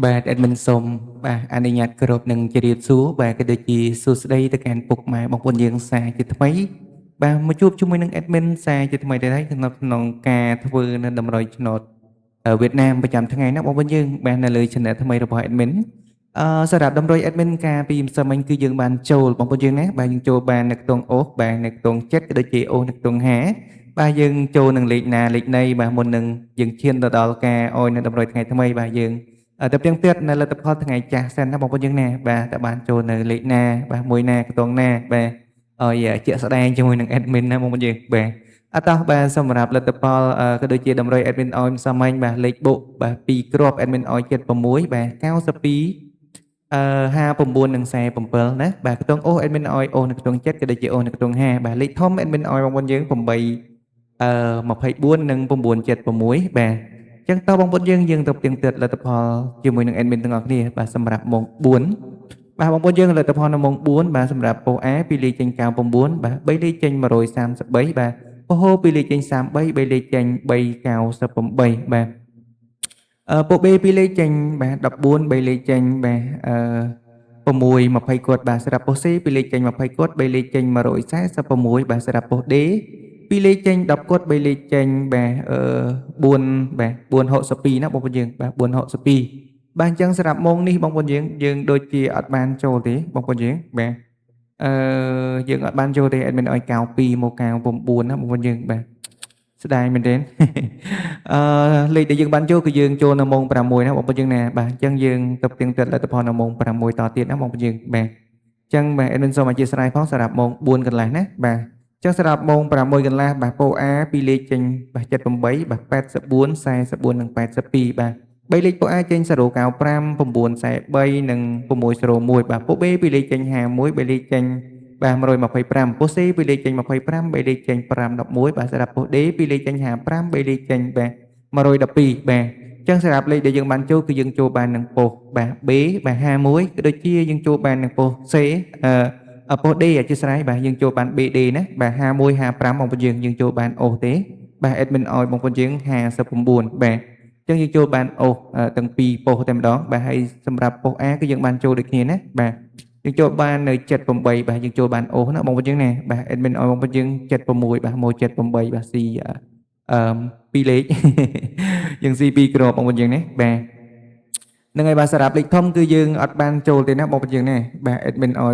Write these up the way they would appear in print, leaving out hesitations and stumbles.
បាទ admin សូមបាទអនុញ្ញាតគោរពនឹងជម្រាបសួរបាទក៏ដូចជាសួស្តីទៅកាន់ពុកម៉ែបងប្អូនយើងសាជាថ្មីបាទមកជួបជាមួយនឹង admin សាជាថ្មីទៀតហើយក្នុងការធ្វើនៅតម្រុយឆ្នោតវៀតណាមប្រចាំថ្ងៃណាបងប្អូនយើងបាទនៅលើ channel ថ្មីរបស់ admin សម្រាប់តម្រុយ admin ការពីម្សិលមិញគឺយើងបានចូលបងប្អូនយើងណាបាទយើងចូលបាននៅខ្ទង់អូសបាទនៅខ្ទង់ចិត្តក៏ដូចជាអូសនៅខ្ទង់ហាបាទយើងចូលនឹងលេខណាលេខណីបាទមុននឹងយើងឈានទៅដល់ការអោយនៅតម្រុយថ្ងៃថ្មីបាទយើងទៅផ្ទៀងផ្ទាត់នៅលទ្ធផលថ្ងៃចាស់សិនណាបងប្អូនយើងណាបាទតើបានចូលនៅលេខណាបាទមួយណាខ្ទង់ណាបាទឲ្យជាក់ស្ដែងជាមួយនឹង admin ណាបងប្អូនយើងបាទអត់តោះបាទសម្រាប់លទ្ធផលក៏ដូចជាតម្រុយ admin ឲ្យម្សិលមិញបាទលេខបុកបាទ2គ្រាប់ admin ឲ្យ76បាទ9259និង47ណាបាទខ្ទង់អូស admin ឲ្យអូសនៅខ្ទង់7ក៏ដូចជាអូសនៅខ្ទង់5បាទលេខធំ admin ឲ្យបងប្អូនយើង8 24និង976បាទចឹងតើបងប្អូនយើងទៅផ្ទៀងផ្ទាត់លទ្ធផលជាមួយនឹង admin ទាំងអស់គ្នាបាទសម្រាប់ម៉ោង4បាទបងប្អូនយើងលទ្ធផលនៅម៉ោង4បាទសម្រាប់ពោ A 2លេខចេញ99បាទ3លេខចេញ133បាទពោហូ2លេខចេញ33 3លេខចេញ398បាទពោ B 2លេខចេញបាទ14 3លេខចេញបាទ6 20គាត់បាទសម្រាប់ពោ C 2លេខចេញ20គាត់3លេខចេញ146បាទសម្រាប់ពោ D 2លេខចេញ10គាត់3លេខចេញបាទ4បាទ462ណាបងប្អូនយើងបាទ462បាទអញ្ចឹងសម្រាប់ម៉ោងនេះបងប្អូនយើងដូចជាអត់បានចូលទេបងប្អូនយើងបាទយើងអត់បានចូលទេ admin ឲ្យ92មក99ណាបងប្អូនយើងបាទស្ដាយមែនទេលេខដែលយើងបានចូលគឺយើងចូលនៅម៉ោង6ណាបងប្អូនយើងណាបាទអញ្ចឹងយើងទៅផ្ទៀងផ្ទាត់លទ្ធផលនៅម៉ោង6តទៀតណាបងប្អូនយើងបាទអញ្ចឹងបាទ admin សូមអធិស្ឋានផងសម្រាប់ម៉ោង4កន្លះណាបាទអញ្ចឹងសម្រាប់ម៉ោង6កន្លះបាទពោ A 2លេខចេញបាទ78បាទ84 44និង82បាទ3លេខពោ A ចេញ095 943និង601បាទពោ B 2លេខចេញ51 3លេខចេញបាទ125ពោ C 2លេខចេញ25 3លេខចេញ511បាទសម្រាប់ពោ D 2លេខចេញ55 3លេខចេញបាទ112បាទអញ្ចឹងសម្រាប់លេខដែលយើងបានចូលគឺយើងចូលបាននឹងពោបាទ B បាទ51ក៏ដូចជាយើងចូលបាននឹងពោ C ពោ D អធិស្ឋានបាទយើងចូលបាន BD ណាបាទ51 55បងប្អូនយើងចូលបានអូសទេបាទ admin ឲ្យបងប្អូនយើង59បាទអញ្ចឹងយើងចូលបានអូសទាំងពីរពោសតែម្ដងបាទហើយសម្រាប់ពោស A គឺយើងបានចូលដូចគ្នាណាបាទយើងចូលបាននៅ78បាទយើងចូលបានអូសណាបងប្អូនយើងណាបាទ admin ឲ្យបងប្អូនយើង76បាទមក78បាទស៊ី2លេខយើងស៊ី2គ្រាប់បងប្អូនយើងណាបាទនឹងហើយបាទសម្រាប់លេខធំគឺយើងអត់បានចូលទេណាបងប្អូនយើងណាបាទ admin ឲ្យ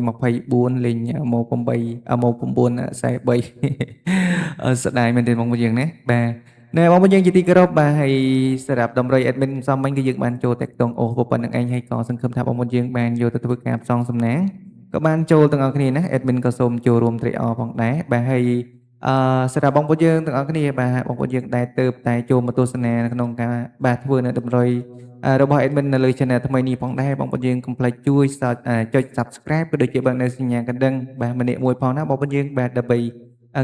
824លេងមក8មក943ស្ដាយមែនទេបងប្អូនយើងណាបាទណែបងប្អូនយើងជាទីគោរពបាទហើយសម្រាប់តម្រុយ admin សំមិញគឺយើងបានចូលតែខ្ទង់អូសប៉ុណ្្នឹងឯងហើយក៏សង្ឃឹមថាបងប្អូនយើងបានយកទៅធ្វើការផ្សងសំណាងក៏បានចូលទាំងអស់គ្នាណា admin ក៏សូមចូលរួមត្រេកអរផងដែរបាទហើយសម្រាប់បងប្អូនយើងទាំងអស់គ្នាបាទបងប្អូនយើងដែលទៅតែចូលមកទស្សនាក្នុងការបាទធ្វើនៅតម្រុយរបស់ admin នៅលើ channel ថ្មីនេះផងដែរបងប្អូនយើងកុំភ្លេចជួយចុច subscribe ក៏ដូចជាបើនៅសញ្ញាកណ្ដឹងបាទម្នាក់មួយផងណាបងប្អូនយើងបាទដើម្បី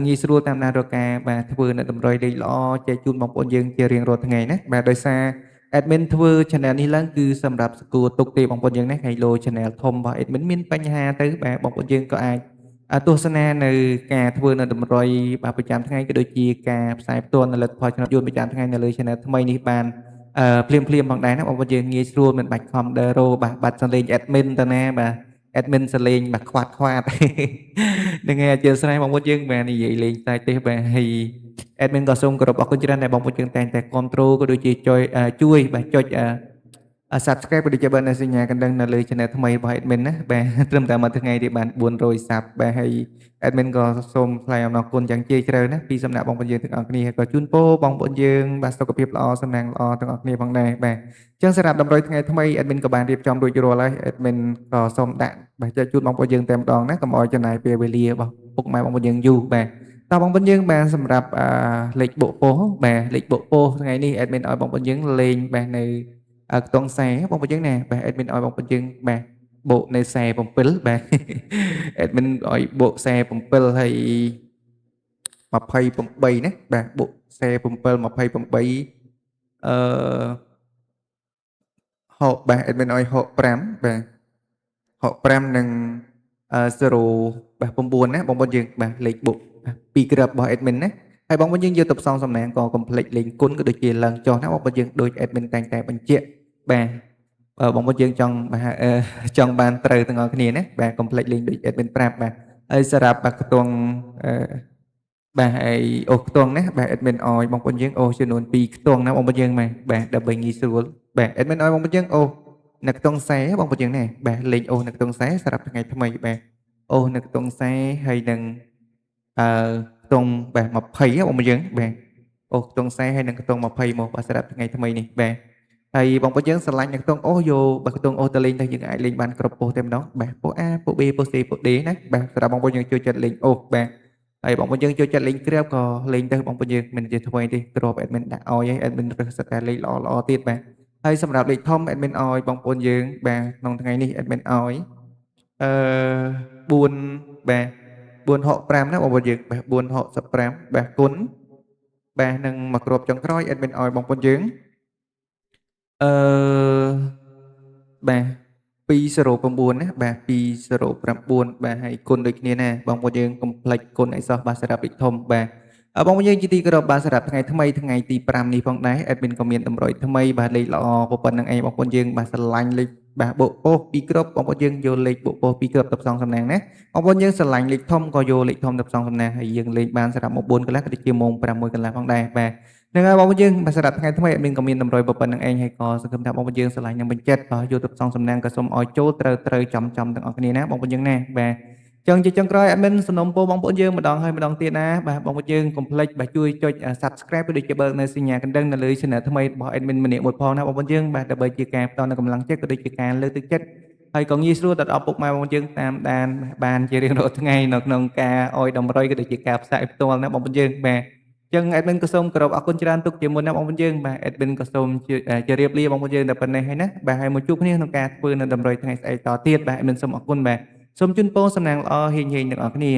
ងាយស្រួលតាមដានរកការបាទធ្វើនៅតម្រុយលេខល្អចែកជូនបងប្អូនយើងជារៀងរាល់ថ្ងៃណាបាទដោយសារ admin ធ្វើ channel នេះឡើងគឺសម្រាប់ស្គាល់ទុកទេបងប្អូនយើងណាថ្ងៃលោ channel ធំរបស់ admin មានបញ្ហាទៅបាទបងប្អូនយើងក៏អាចទស្សនានៅការធ្វើនៅតម្រុយបាទប្រចាំថ្ងៃក៏ដូចជាការផ្សាយផ្ទាល់នៅលទ្ធផលឆ្នោតយន្តប្រចាំថ្ងៃនៅលើ channel ថ្មីនេះបានភ្លាមផងដែរណាបងប្អូនយើងងាយស្រួលមិនបាច់ខំដើររោបាទបាត់សលេង admin ទៅណាបាទ admin សលេងបាទខ្វាត់ហ្នឹងហើយអធិស្ឋានបងប្អូនយើងបាទនិយាយលេងតែទេបាទហើយ admin ក៏សូមគោរពអរគុណច្រើនដែលបងប្អូនយើងតែងតែគ្រប់គ្រងក៏ដូចជាជួយបាទចុចsubscribe ក៏ដូចជាបើនៅសញ្ញាកណ្ដឹងនៅលើ channel ថ្មីរបស់ admin ណាបាទត្រឹមតែមួយថ្ងៃទេបាន400 sub បាទហើយ admin ក៏សូមថ្លែងអំណរគុណយ៉ាងជ្រាលជ្រៅណាពីសំណាក់បងប្អូនយើងទាំងអស់គ្នាក៏ជូនពរបងប្អូនយើងបាទសុខភាពល្អសំណាងល្អទាំងអស់គ្នាផងដែរបាទអញ្ចឹងសម្រាប់តម្រុយថ្ងៃថ្មី admin ក៏បានរៀបចំរួចរាល់ហើយ admin ក៏សូមដាក់បាទចែកជូនបងប្អូនយើងតែម្ដងណាកុំឲ្យចំណាយពេលវេលារបស់ពុកម៉ែបងប្អូនយើងយូរបាទតើបងប្អូនយើងបានសម្រាប់លេខបុកពោសបាទលេខបុកពោសថ្ងៃនេះ admin ឲ្យបងប្អូនយើងលេងបាទនៅខ្ទង់ខ្សែបងប្អូនយើងណាបាទ admin ឲ្យបងប្អូនយើងបាទបូកនៅ47បាទ admin ឲ្យបូក47ហើយ28ណាបាទបូក47 28ហកបាទ admin ឲ្យហក5បាទហក5និង0បាទ9ណាបងប្អូនយើងបាទលេខបូក2គ្រាប់របស់ admin ណាហើយបងប្អូនយើងយកទៅផ្សងសំណាងក៏កុំភ្លេចលេខគុណក៏ដូចជាឡើងចុះណាបងប្អូនយើងដូច admin តែងតែបញ្ជាក់បាទ បងប្អូនយើងចង់បាទចង់បានត្រូវទាំងអស់គ្នាណាបាទកុំភ្លេចលេងដូច admin ប្រាប់បាទហើយសម្រាប់បាទខ្ទង់អឺបាទហើយអូសខ្ទង់ណាបាទ admin ឲ្យបងប្អូនយើងអូសចំនួន2ខ្ទង់ណាបងប្អូនយើងបាទដើម្បីងាយស្រួលបាទ admin ឲ្យបងប្អូនយើងអូសនៅខ្ទង់ខ្សែបងប្អូនយើងណាបាទលេងអូសនៅខ្ទង់ខ្សែសម្រាប់ថ្ងៃថ្មីបាទអូសនៅខ្ទង់ខ្សែហើយនឹងអឺខ្ទង់បាទ20ហ៎បងប្អូនយើងបាទអូសខ្ទង់ខ្សែហើយនឹងខ្ទង់20មកបាទសម្រាប់ថ្ងៃថ្មីនេះបាទ ហើយបងប្អូនយើងស្រឡាញ់នៅខ្ទង់អូសយកបើខ្ទង់អូសទៅលេងទៅយើងអាចលេងបានគ្រប់ប៉ុស្តិ៍តែម្ដងបាទប៉ុស្តិ៍ A ប៉ុស្តិ៍ B ប៉ុស្តិ៍ C ប៉ុស្តិ៍ D ណាបាទសម្រាប់បងប្អូនយើងចូលចិត្តលេងអូសបាទហើយបងប្អូនយើងចូលចិត្តលេងគ្រាប់ក៏លេងទៅបងប្អូនយើងមិននិយាយថ្មីទេគ្រាប់ admin ដាក់ឲ្យហើយ admin រើសសិតតែលេងល្អល្អទៀតបាទហើយសម្រាប់លេខធំ admin ឲ្យបងប្អូនយើងបាទក្នុងថ្ងៃនេះ admin ឲ្យអឺ4បាទ465ណាបងប្អូនយើងបាទ465បាទគុណបាទនឹងមកគ្រាប់ចុងក្រោយ admin ឲ្យបងប្អូនយើង អឺបាទ209ណាបាទ209បាទហើយគុណដូចគ្នាណាបងប្អូនយើងកុំភ្លេចគុណអីសោះបាទសម្រាប់លេខធំបាទបងប្អូនយើងជាទីគោរពបាទសម្រាប់ថ្ងៃថ្មីថ្ងៃទី5នេះផងដែរ admin ក៏មានតម្រុយថ្មីបាទលេខល្អប៉ុណ្្នឹងឯងបងប្អូនយើងបាទស្រឡាញ់លេខបាទបូកពោស2គ្រាប់បងប្អូនយើងយកលេខបូកពោស2គ្រាប់ទៅផ្សងសំណាងណាបងប្អូនយើងស្រឡាញ់លេខធំក៏យកលេខធំទៅផ្សងសំណាងហើយយើងលេខបានសម្រាប់ម៉ោង4កន្លះក៏ដូចជាម៉ោង6កន្លះផងដែរបាទ ហ្នឹងហើយបងប្អូនយើងបាទសម្រាប់ថ្ងៃថ្មីadmin ក៏មានតម្រុយប៉ុណ្្នឹងឯងហើយក៏សង្ឃឹមថាបងប្អូនយើងស្រឡាញ់និងពេញចិត្តបាទយកទៅផ្សងសំណាងក៏សូមឲ្យចូលត្រូវចំទាំងអស់គ្នាណាបងប្អូនយើងណាបាទចឹងជាចុងក្រោយ admin សំណូមពរបងប្អូនយើងម្ដងហើយម្ដងទៀតណាបាទបងប្អូនយើងកុំភ្លេចបាទជួយចុច Subscribe ឬដូចជាបើកនៅសញ្ញាកណ្ដឹងនៅលើ Channel ថ្មីរបស់ admin ម្នាក់មួយផងណាបងប្អូនយើងបាទដើម្បីជាការផ្ដល់នូវកម្លាំងចិត្តក៏ដូចជាការលើកទឹកចិត្តហើយក៏ងាយស្រួលដល់ពុកម៉ែបងប្អូនយើងតាមដានបានជារៀងរាល់ថ្ងៃនៅក្នុងការឲ្យតម្រុយក៏ដូចជាការផ្សាយផ្ទាល់ណាបងប្អូនយើងបាទ ចឹង admin ក៏សូមគោរពអរគុណច្រើនទុកជាមុនណាបងប្អូនយើងបាទ admin ក៏សូមជម្រាបលាបងប្អូនយើងតែប៉ុណ្ណេះហើយណាបាទហើយមកជួបគ្នាក្នុងការធ្វើនៅតម្រុយថ្ងៃស្អែកតទៀតបាទ admin សូមអរគុណបាទសូមជូនពរសំណាងល្អហៀងៗទាំងអស់គ្នា